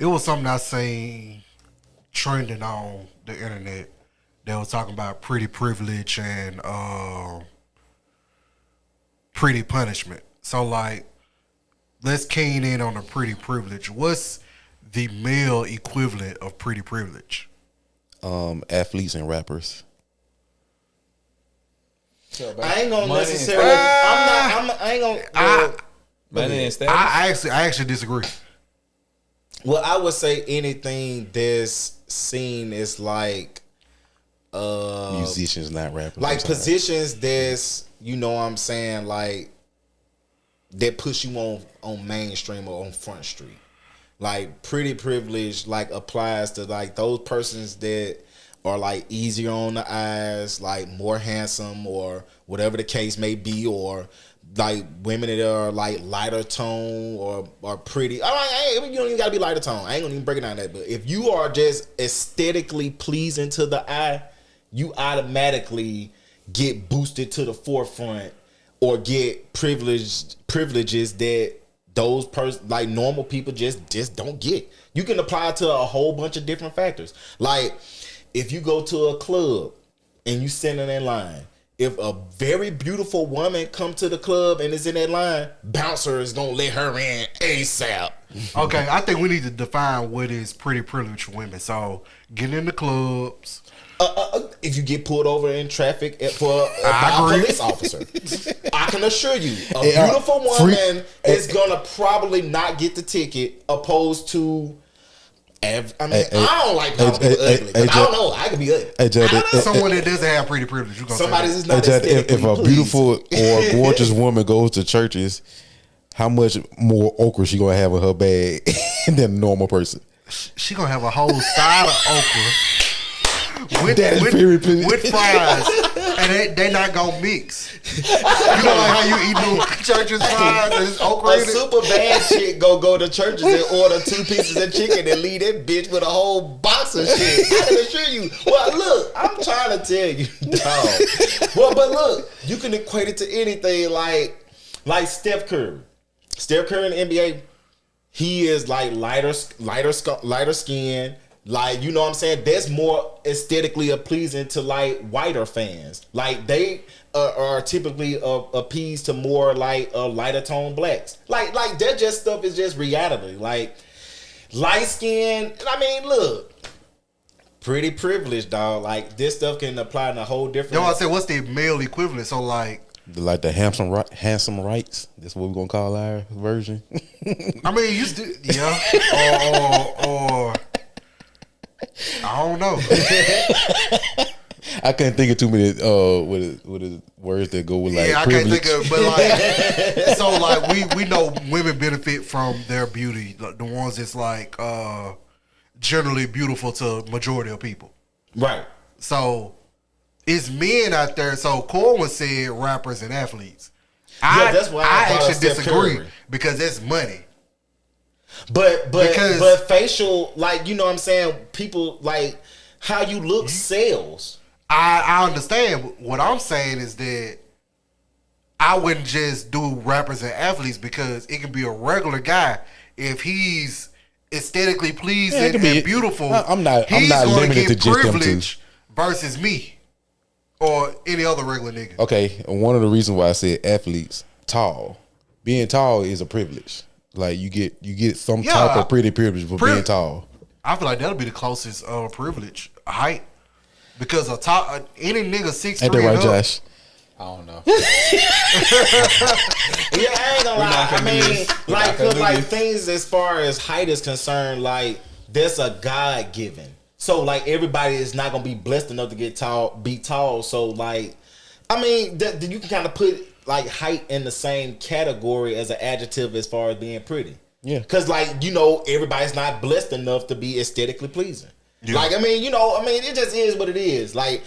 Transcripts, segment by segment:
It was something I seen trending on the internet. They were talking about pretty privilege and pretty punishment. So like, let's keen in on the pretty privilege. What's the male equivalent of pretty privilege? Athletes and rappers. I ain't gonna necessarily. I ain't gonna. I actually disagree. Well, I would say anything that's seen as like musicians, not rappers. Like positions that's, you know what I'm saying, like that push you on mainstream or on front street. Like pretty privilege like applies to like those persons that are like easier on the eyes, like more handsome or whatever the case may be, or like women that are like lighter tone or pretty. You don't even gotta be lighter tone. I ain't gonna even break it down that. But if you are just aesthetically pleasing to the eye, you automatically get boosted to the forefront or get privileges that those like normal people just don't get. You can apply it to a whole bunch of different factors. Like if you go to a club and you sit in that line, if a very beautiful woman come to the club and is in that line, bouncer is gonna let her in ASAP. Okay, I think we need to define what is pretty privileged for women. So getting in the clubs. If you get pulled over in traffic by a police officer, I can assure you, a beautiful woman is gonna probably not get the ticket, opposed to. I don't like people ugly. I don't know. I could be ugly. Someone that doesn't have pretty privilege. Somebody that's not if a beautiful or gorgeous woman goes to churches, how much more okra she gonna have in her bag than a normal person? She gonna have a whole side of okra. With fries, and they not gonna mix. You know like how you eat those church's fries and it's okra in it? Super bad shit go to churches and order 2 pieces of chicken and leave that bitch with a whole box of shit. I can assure you. Well, look, I'm trying to tell you, dog. Well, but look, you can equate it to anything like Steph Curry. Steph Curry in the NBA, he is like lighter skin. Like, you know what I'm saying? That's more aesthetically pleasing to like whiter fans. Like they are typically appeased to more like lighter tone blacks. Like that just stuff is just reality. Like light skin. I mean, look, pretty privileged, dog. Like this stuff can apply in a whole different. You know what I said? What's the male equivalent? So like the handsome rights. That's what we're gonna call our version. I mean, you still or I don't know. I can't think of too many with words that go with like. Yeah, privilege. I can't think of, but like, so like we know women benefit from their beauty, the ones that's like generally beautiful to majority of people, right? So it's men out there. So Corwin said rappers and athletes. That's why I actually disagree because that's money. But facial, like, you know what I'm saying, people like how you look sells. I understand. What I'm saying is that I wouldn't just do rappers and athletes because it can be a regular guy if he's aesthetically pleasing and beautiful. I'm not limited to just them two. Versus me or any other regular nigga. Okay, and one of the reasons why I said athletes, tall. Being tall is a privilege. Like you get some type of pretty privilege for being tall. I feel like that'll be the closest privilege, height, because any nigga 6'3" ain't that right, Josh? I don't know. Yeah, I ain't gonna lie. I mean, like things as far as height is concerned, like that's a God given. So like everybody is not gonna be blessed enough to be tall. So like, I mean, you can kind of put like height in the same category as an adjective as far as being pretty. Yeah. Cause like, you know, everybody's not blessed enough to be aesthetically pleasing. Yeah. Like, I mean, it just is what it is. Like,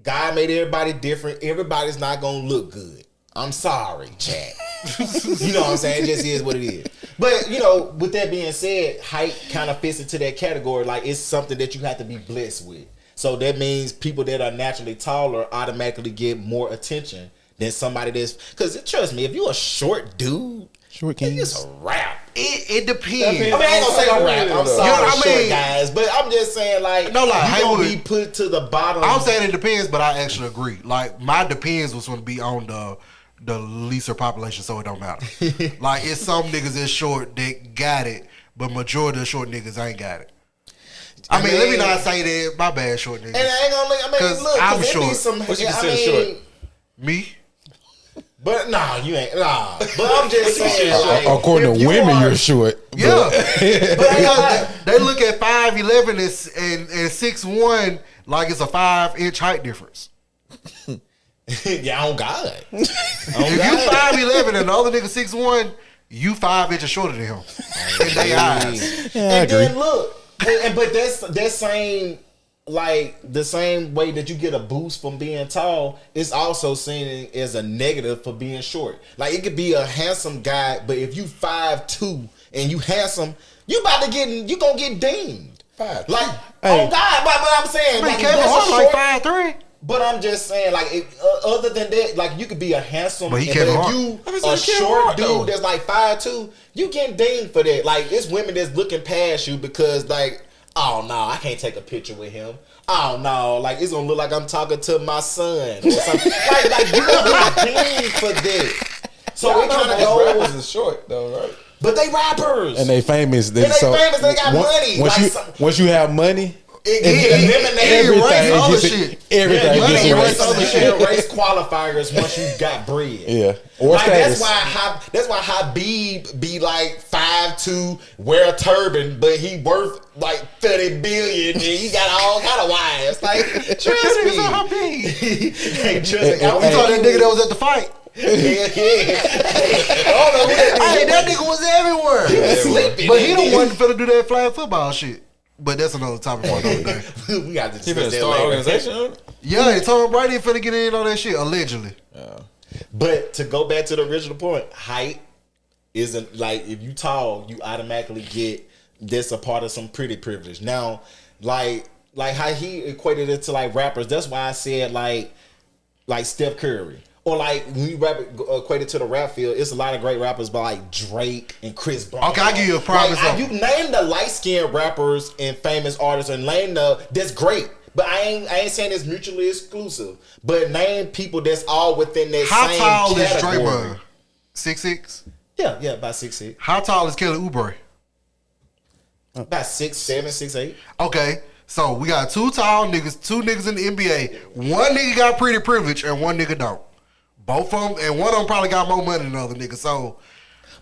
God made everybody different. Everybody's not gonna look good. I'm sorry, chat. You know what I'm saying? It just is what it is. But, you know, with that being said, height kind of fits into that category. Like, it's something that you have to be blessed with. So that means people that are naturally taller automatically get more attention than somebody that's, because trust me, if you're a short dude, short king, it's a wrap. It depends. I mean, I ain't gonna say I'm rap. I'm sorry, You know what I short mean? guys, but I'm just saying, like, No, like, you gonna Haywood- be put to the bottom. I'm saying it depends, but I actually agree. Like my depends was going to be on the leaser population, so it don't matter. Like it's some niggas that's short that got it, but majority of the short niggas ain't got it. I mean, let me not say that. My bad, short niggas. And I ain't gonna. I mean, look, I'm there short. be some. What you I consider mean, short? Me? But nah, you ain't. Nah, but I'm just saying. Like, According if to you women, are- you're short. Yeah. But Because they look at 5'11" and 6'1" like it's a 5-inch height difference. yeah, on God. If you 5'11" and the other nigga 6'1", you 5 inches shorter than him. In their eyes. Yeah, I And agree. then look, but that's that same, like the same way that you get a boost from being tall, it's also seen as a negative for being short. Like it could be a handsome guy, but if you 5'2" and you handsome, you gonna get deemed. 5'2". Like Hey. oh God, but I'm saying I mean, like, Kevin that's a Hart short- like 5'3". But I'm just saying, like, other than that, like, you could be a handsome, But he but Kevin if Hart. you I mean, a so Kevin short Hart, dude though. that's like 5'2", you getting dinged for that. Like, it's women that's looking past you because, like, oh no, I can't take a picture with him. Oh no, like it's gonna look like I'm talking to my son or something. like you gonna get dinged for that. So it kind of rappers goes. is short though, right? But they rappers. And they famous. And they famous, they got money. Once, Like, once you have money, it eliminates erase other gets shit. everything Yeah, gets you erased. erase other shit. Erase qualifiers once you got bread. Yeah, or Like status. that's why Habib be like 5'2", wear a turban, but he worth like 30 billion and he got all kind of wives. Like trust me. Hey, trust me. You saw that nigga that was at the fight. I don't know who that Hey, that nigga was everywhere. was sleeping. But he the one finna do that flag football shit. But that's another topic for another day. we got to He discuss finna that start an later. organization on it? Yeah, Tom Brady finna get in on that shit, allegedly. But to go back to the original point, height isn't like if you tall, you automatically get this a part of some pretty privilege. Now, like how he equated it to like rappers. That's why I said like Steph Curry. Or like when you equate it to the rap field, it's a lot of great rappers by like Drake and Chris Brown. Okay, I'll give you a prime Like, example. you name the light skinned rappers and famous artists, and name that's great. But I ain't saying it's mutually exclusive. But name people that's all within that How same tall is category. Draymond? 6'6"? Yeah, about 6'6". How tall is Kelly Oubre? About 6'7", 6'8". Okay, so we got two niggas in the NBA. One nigga got pretty privilege and one nigga don't. Both of them, and one of them probably got more money than the other nigga. So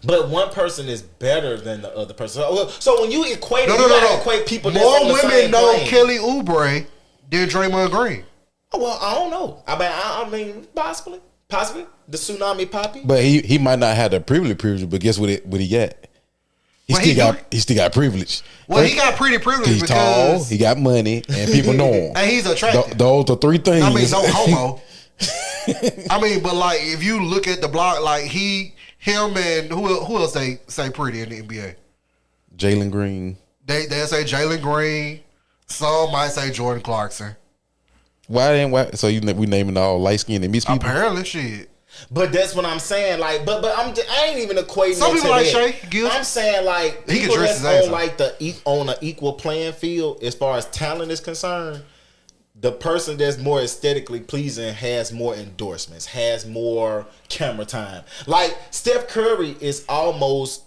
But one person is better than the other person. So when you equate it, no, you gotta equate people that's more on the women same know plane. Kelly Oubre than Draymond Green. Oh, well, I don't know. I mean, possibly the tsunami poppy. But he might not have the privilege, but guess what he got? Well, He still got privilege. Well, he got pretty privilege He's tall, because he got money, and people know him. and he's attractive. Those are three things. I mean, no homo. I mean, but like if you look at the block, like him and who else they say pretty in the NBA? Jalen Green. They say Jalen Green. Some might say Jordan Clarkson. Why? So we naming all light skinned and mixed people. Apparently, shit. But that's what I'm saying. Like, but I ain't even equating. Some it people to like that. Shea Gilgeous. I'm saying like He can people dress that's his ass on up. like on an equal playing field as far as talent is concerned. The person that's more aesthetically pleasing has more endorsements, has more camera time. Like Steph Curry is almost.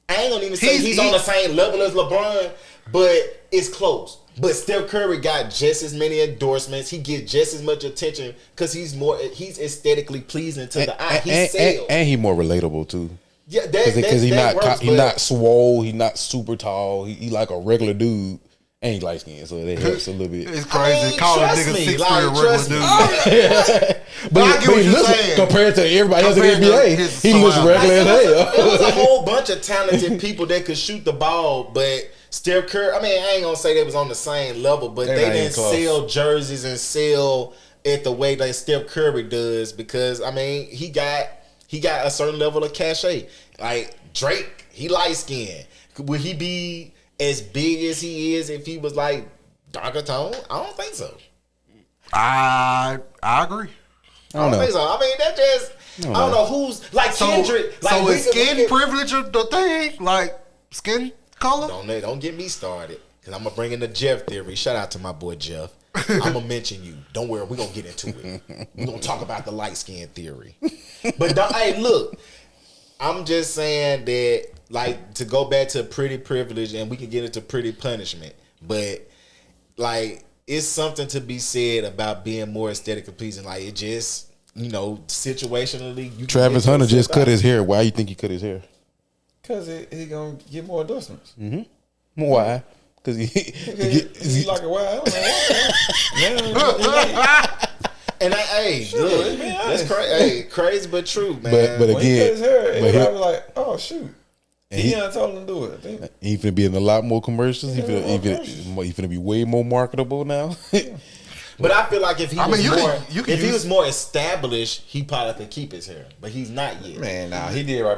I ain't gonna even say he's on the same level as LeBron, but it's close. But Steph Curry got just as many endorsements. He gets just as much attention because he's aesthetically pleasing to the eye. He sells. And he more relatable too. Yeah, Because he that works, he not swole, he not super tall. He like a regular dude. And he light skinned, so that helps a little bit. It's crazy. Calling a trust nigga me, 6'3" like, a regular trust dude. me. But I get what you're saying. Compared to everybody else in the Compared to NBA, his he looks surroundings. regular as It was a hell. whole bunch of talented people that could shoot the ball, but Steph Curry, I mean, I ain't gonna say they was on the same level, but They're they not even didn't close. sell jerseys and sell it the way that Steph Curry does because I mean he got a certain level of cachet. Like Drake, he light skinned. Would he be as big as he is if he was like darker tone? I don't think so. I agree. I don't think so. I mean, that just I don't know who's like Kendrick. Like, so is skin privilege the thing? Like skin color? Don't get me started. Cause I'm gonna bring in the Jeff theory. Shout out to my boy Jeff. I'm gonna mention you. Don't worry, we're gonna get into it. We're gonna talk about the light skin theory. But hey, look, I'm just saying that, like, to go back to pretty privilege, and we can get into pretty punishment, but like, it's something to be said about being more aesthetically pleasing. Like, it just, situationally. Travis Hunter just cut his hair. Why you think he cut his hair? Because he gonna get more endorsements. Mm-hmm. Why? Because he like a wild. And look, that's crazy. Hey, crazy but true, man. But when he cut his hair, everybody was like, "Oh shoot." And he told him to do it. He finna be in a lot more commercials. He finna be way more marketable now. But I feel like if he was more established, he probably could keep his hair. But he's not yet. Man, nah, he did right.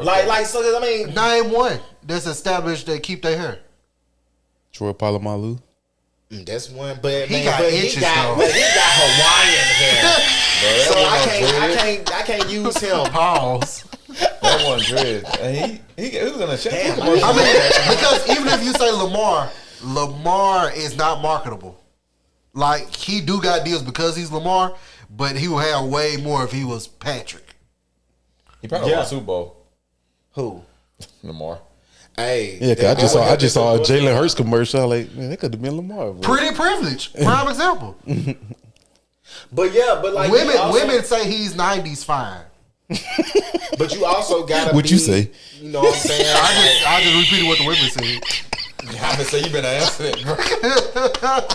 Name one that's established that keep their hair. Troy Polamalu. That's one, but he got Hawaiian hair. So I can't use him. Pause. That one dread. And he was in a shampoo. I mean, because even if you say Lamar is not marketable. Like, he do got deals because he's Lamar, but he would have way more if he was Patrick. He probably won a Super Bowl. Who? Lamar. Hey, yeah, cause I just saw a Jalen Hurts commercial. I'm like, man, that could have been Lamar. Bro. Pretty privilege, prime example. But like women say he's 90s fine. But you also gotta. What you say? You know what I'm saying? I just repeated what the women said. I been say you better answer it, bro.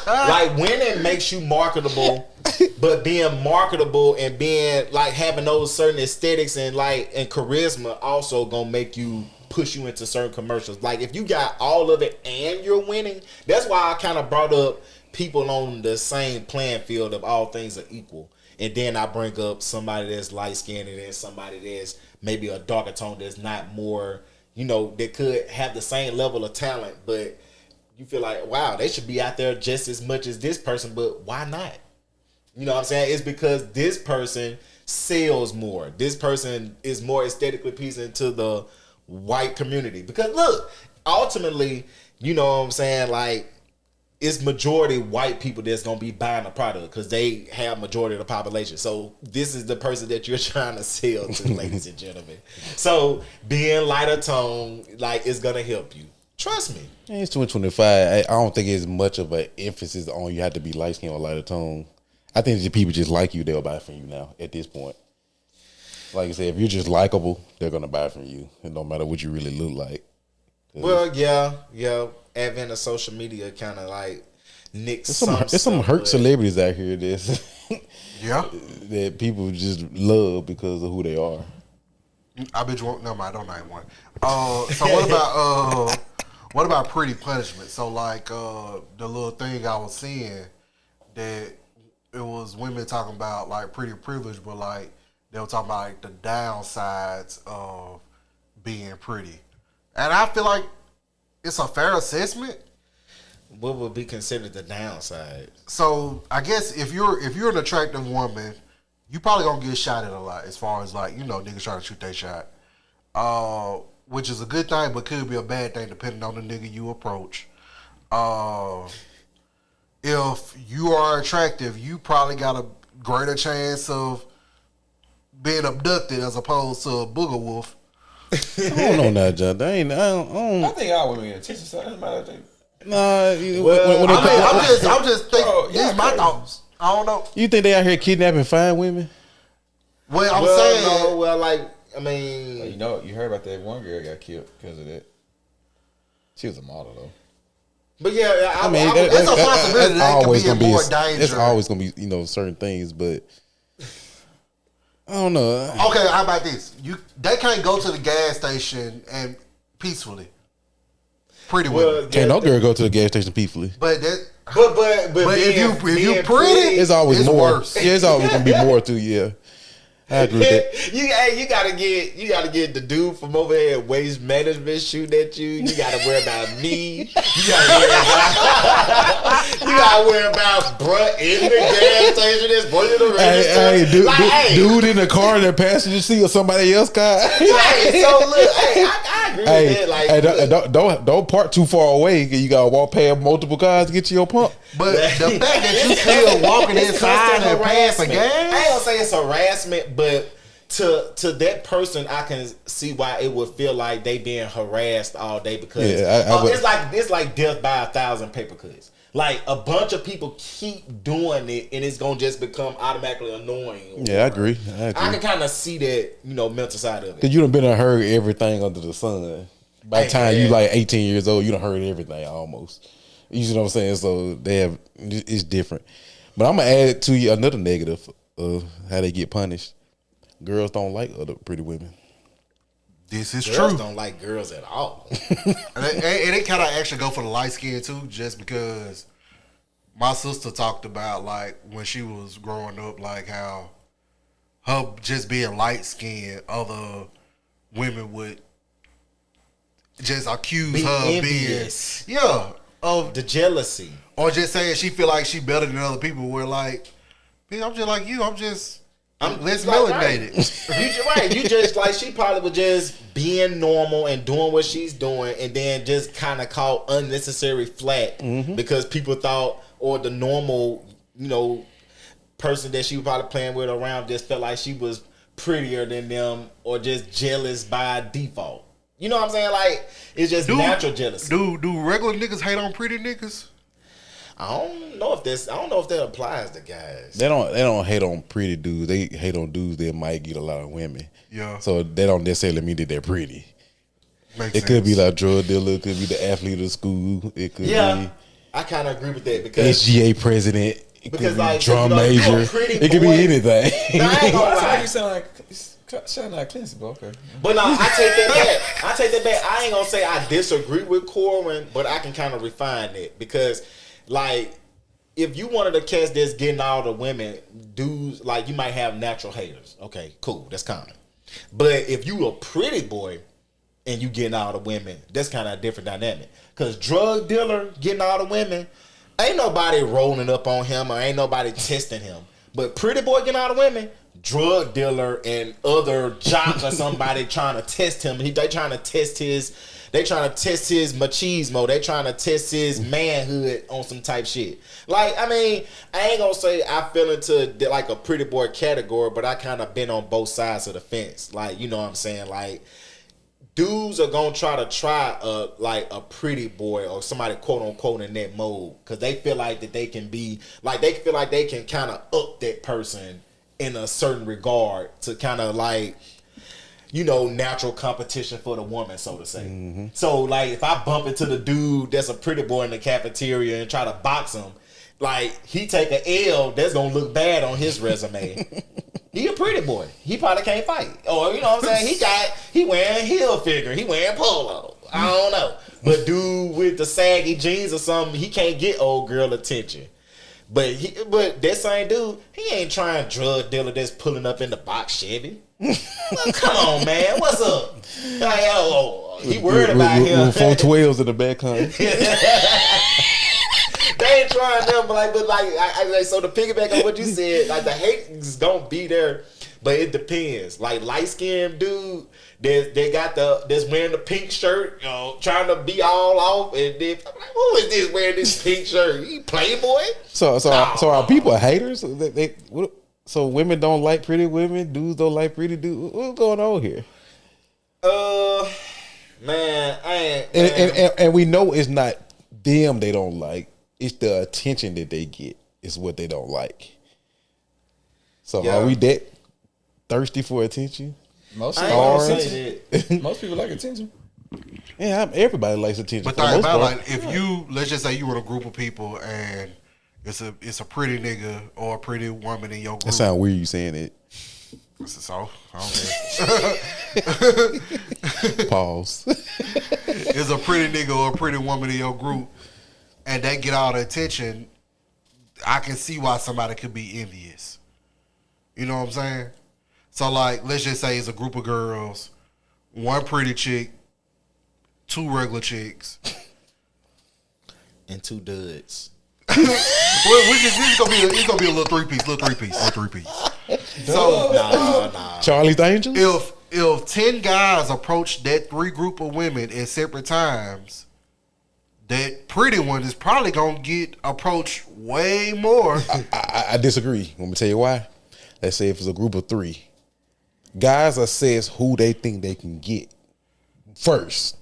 Like, winning makes you marketable, but being marketable and being like having those certain aesthetics and charisma also gonna make you push you into certain commercials. Like, if you got all of it and you're winning, that's why I kind of brought up people on the same playing field of all things are equal. And then I bring up somebody that's light skinned and then somebody that's maybe a darker tone that's not more, that could have the same level of talent, but you feel like, wow, they should be out there just as much as this person, but why not? You know what I'm saying? It's because this person sells more. This person is more aesthetically pleasing to the white community. Because look, ultimately, you know what I'm saying, like, it's majority white people that's gonna be buying the product because they have majority of the population. So this is the person that you're trying to sell to, ladies and gentlemen. So being lighter tone, like, is gonna help you. Trust me. It's 2025. I don't think it's much of an emphasis on you have to be light skinned or lighter tone. I think if people just like you, they'll buy from you now at this point. Like I said, if you're just likable, they're gonna buy from you. It don't matter what you really look like. Well, yeah. Advent of social media kind of like nicks there's some hurt celebrities out here that people just love because of who they are. I bet you won't. No, I don't name one. So what about pretty punishment? So like the little thing I was seeing that it was women talking about like pretty privilege, but like they were talking about like the downsides of being pretty, and I feel like it's a fair assessment. What would be considered the downside? So I guess if you're an attractive woman, you probably gonna get shot at a lot as far as like, niggas trying to shoot their shot. Which is a good thing but could be a bad thing depending on the nigga you approach. If you are attractive, you probably got a greater chance of being abducted as opposed to a booger wolf. I don't know that, John. I think all women get attention, so it doesn't matter. I'm just thinking. These are my thoughts. I don't know. You think they out here kidnapping fine women? Well, I'm saying. No, you heard about that one girl got killed because of that. She was a model though. But yeah, I mean, it's a possibility that could be more dangerous. It's always gonna be, certain things, but. I don't know. Okay, how about this? They can't go to the gas station and peacefully. Pretty women. Can't no girl go to the gas station peacefully. But if you pretty, it's always more. Worse. Yeah, it's always gonna be more too. Yeah, I agree with that. You gotta get the dude from over here at Waste Management shooting at you. You gotta worry about me. You gotta worry about gotta worry about bruh in the gas station that's bringing the register. Dude in the car in the passenger seat or somebody else car. Right, so look, I agree with that. Like, don't park too far away. You gotta walk past multiple cars to get to your pump. But the fact that you still walking inside and paying for gas, I ain't gonna say it's harassment, but to that person, I can see why it would feel like they being harassed all day because it's like death by 1,000 paper cuts. Like a bunch of people keep doing it, and it's gonna just become automatically annoying. Yeah, I agree. I can kind of see that, mental side of it. Cause you done been and heard everything under the sun. By the time you like 18 years old, you done heard everything almost. You see what I'm saying? So it's different. But I'm gonna add to you another negative of how they get punished. Girls don't like other pretty women. This is girls true. Don't like girls at all. and it kind of actually go for the light skin too, just because my sister talked about like when she was growing up, like how her just being light skinned, other women would just accuse her envious. of being of the jealousy, or just saying she feel like she better than other people. Where like, I'm just like you. I'm less melanated. Right. You just like she probably was just being normal and doing what she's doing, and then just kind of caught unnecessary flack because people thought, or the normal, person that she was probably playing with around just felt like she was prettier than them, or just jealous by default. You know what I'm saying? Like it's just natural jealousy. Do regular niggas hate on pretty niggas? I don't know if that applies to guys. They don't hate on pretty dudes. They hate on dudes that might get a lot of women. Yeah. So they don't necessarily mean that they're pretty. Makes it could be like drug dealer. It could be the athlete of school. It could be I kind of agree with that because SGA president. It because could be like drum major. It could be anything. You sound like shouting out Clancy, but okay. But no, I take that back. I ain't gonna say I disagree with Corwin, but I can kind of refine it because, like, if you one of the cats that's getting all the women, dudes, like, you might have natural haters. Okay, cool, that's common. But if you a pretty boy and you getting all the women, that's kind of a different dynamic. Cause drug dealer getting all the women, ain't nobody rolling up on him or ain't nobody testing him. But pretty boy getting all the women, drug dealer and other jocks or somebody trying to test him. They trying to test his machismo. They trying to test his manhood on some type shit. Like, I mean, I ain't gonna say I fell into like a pretty boy category, but I kind of been on both sides of the fence. Like, you know what I'm saying? Like, dudes are gonna try a pretty boy or somebody quote unquote in that mode because they feel like that they can be like they feel like they can kind of up that person in a certain regard to kind of like, natural competition for the woman, so to say. Mm-hmm. So like if I bump into the dude that's a pretty boy in the cafeteria and try to box him, like he take a L, that's gonna look bad on his resume. He a pretty boy. He probably can't fight. Or you know what I'm saying? He wearing heel figure. He wearing polo. I don't know. But dude with the saggy jeans or something, he can't get old girl attention. But that same dude, he ain't trying drug dealer that's pulling up in the box Chevy. Well, come on, man. What's up? Like, he worried about him. 412s in the back, huh? They ain't trying them, but so to piggyback on what you said, like the hate is gonna be there, but it depends. Like light skinned dude, they got that's wearing the pink shirt, trying to be all off, and then who is this wearing this pink shirt? He Playboy? So are people haters? So women don't like pretty women, dudes don't like pretty dudes. What's going on here? Man, and we know it's not them they don't like. It's the attention that they get is what they don't like. So are we that thirsty for attention? Most people like attention. Yeah, everybody likes attention. But think about like if let's just say you were in a group of people and it's a pretty nigga or a pretty woman in your group. That sound weird you saying it. So I don't care. Pause. It's a pretty nigga or a pretty woman in your group, and they get all the attention. I can see why somebody could be envious. You know what I'm saying? So like, let's just say it's a group of girls, one pretty chick, two regular chicks, and two duds. This is gonna be a little three piece. So Nah. Charlie's Angels. if 10 guys approach that 3 group of women at separate times, that pretty one is probably gonna get approached way more. I disagree. Let me tell you why. Let's say if it's a group of 3, guys assess who they think they can get first.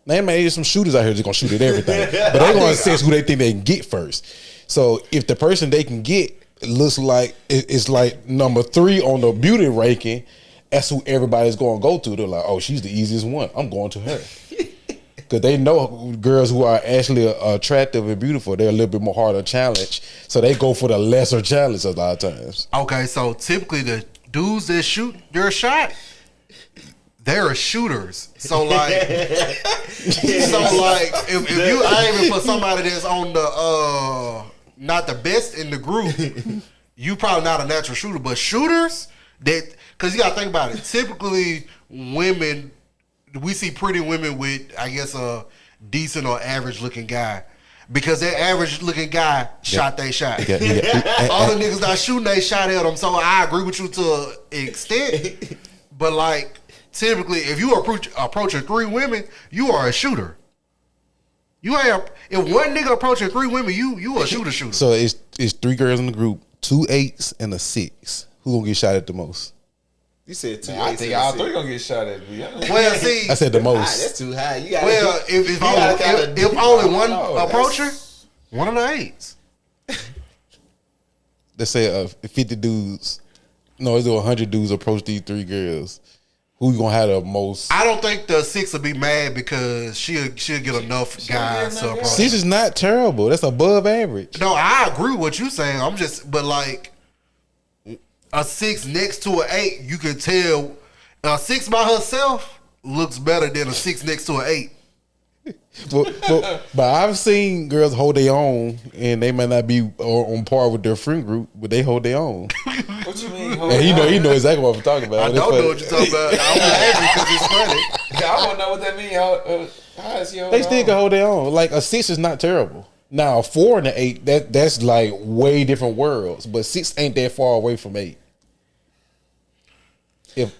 Now, there's some shooters out here that's gonna shoot at everything, but they're gonna assess who they think they can get first. So if the person they can get looks like it's like number 3 on the beauty ranking, that's who everybody's gonna go to. They're like, oh, she's the easiest one. I'm going to her. Because they know girls who are actually attractive and beautiful, they're a little bit more harder to challenge. So they go for the lesser challenge a lot of times. Okay, so typically the dudes that shoot your shot, they're shooters. So like, if you aiming for somebody that's on the not the best in the group, you probably not a natural shooter. But shooters that, because you gotta think about it. Typically, women, we see pretty women with, I guess, a decent or average looking guy. Because that average looking guy shot they shot. Other niggas not shooting they shot at them. So I agree with you to an extent. But like, typically, if you approaching 3 women, you are a shooter. You ain't. If one nigga approaching 3 women, you a shooter. So it's 3 girls in the group, 2 8s and a 6. Who gonna get shot at the most? You said 2 I think all 3 gonna get shot at. Well, see, I said the most. That's too high. You well, if only one approacher, one of the 8s. Let's say 50 dudes. No, it's 100 dudes approach these 3 girls. Who gonna have the most? I don't think the 6 will be mad because she'll get enough guys to approach. 6 is not terrible. That's above average. No, I agree with what you're saying. But like a 6 next to an 8, you can tell a 6 by herself looks better than a 6 next to an 8. But I've seen girls hold their own, and they might not be on par with their friend group, but they hold their own. What you mean? And he know exactly what I'm talking about. I don't know what you're talking about. I'm angry because it's funny. I don't know what that means. How is he holding They still can hold their own. Like a 6 is not terrible. Now a 4 and an 8, that's like way different worlds. But 6 ain't that far away from 8. If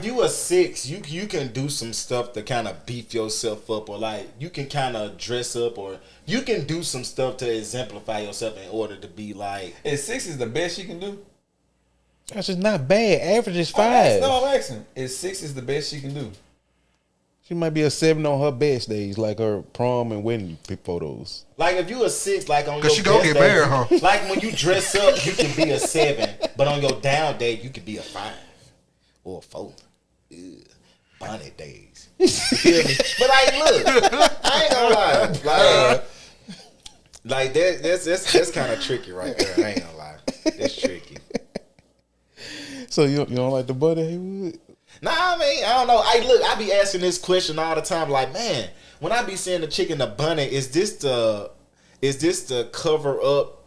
you a 6, you can do some stuff to kind of beef yourself up, or like you can kind of dress up, or you can do some stuff to exemplify yourself in order to be like. If 6 is the best she can do, that's just not bad. Average is 5. I'm asking. If 6 is the best she can do, she might be a 7 on her best days, like her prom and wedding photos. Like if you a 6, like on your she gonna best get day, married, huh? Like when you dress up, you can be a 7, but on your down day, you can be a 5 or a 4. Ugh. Bonnet days. You feel me? But look, I ain't gonna lie. Like that's kind of tricky right there. I ain't gonna lie. That's tricky. So you don't like the Buddy Haywood? Nah, I mean, I don't know. I be asking this question all the time. Like, man, when I be seeing the chick in the bunny, is this the cover up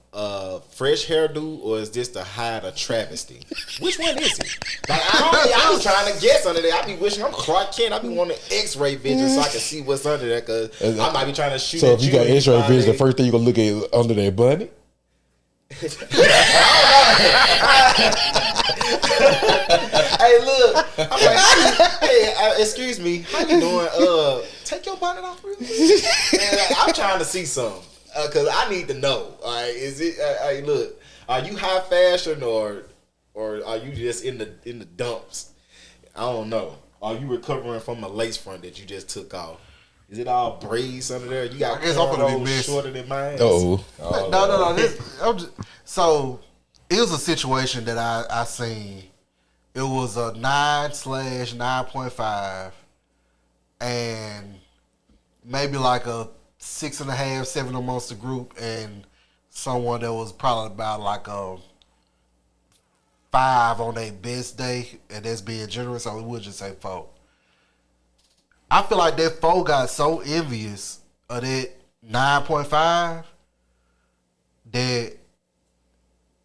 fresh hairdo, or is this the hide a travesty? Which one is it? Like, I was trying to guess under there. I be wishing I'm Clark Kent. I be wanting X-ray vision so I can see what's under there, because I might be trying to shoot. So at if you got X-ray vision, the first thing you gonna look at under that bunny? Hey, look. I'm like, hey, excuse me. How you doing? Take your bonnet off real quick. I'm trying to see something. Cause I need to know. All right, is it? Hey, look. Are you high fashion or are you just in the dumps? I don't know. Are you recovering from a lace front that you just took off? Is it all braids under there? You got cornrows shorter than mine. No. So it was a situation that I seen. It was a 9/9.5, and maybe like a 6.5, 7 amongst the group, and someone that was probably about like a 5 on their best day, and that's being generous. So we would just say 4. I feel like that 4 got so envious of that 9.5 that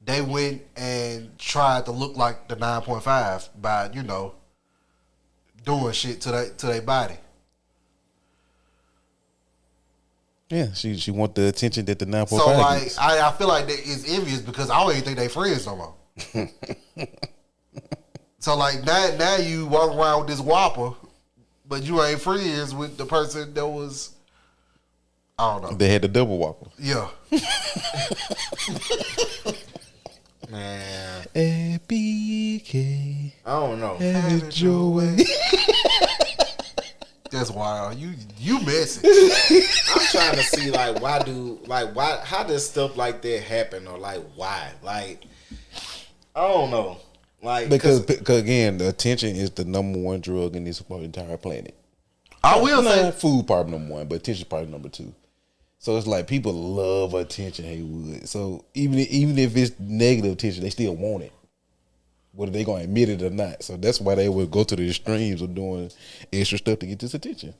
they went and tried to look like the 9.5 by, doing shit to their body. Yeah, she want the attention that the 9.5 So like, gets. I feel like that is envious because I don't even think they friends no more. So like now you walk around with this whopper, but you ain't friends with the person that was. I don't know. They had the double whopper. Yeah. Man, ABK. I don't know. Have it your way. That's wild. You messy. I'm trying to see like why how does stuff like that happen or like why? Like I don't know. Like Because again, the attention is the number one drug in this entire planet. I will say food probably number one, but attention probably number two. So it's like people love attention, Haywood. So even if it's negative attention, they still want it, whether they gonna admit it or not. So that's why they would go to the extremes of doing extra stuff to get this attention.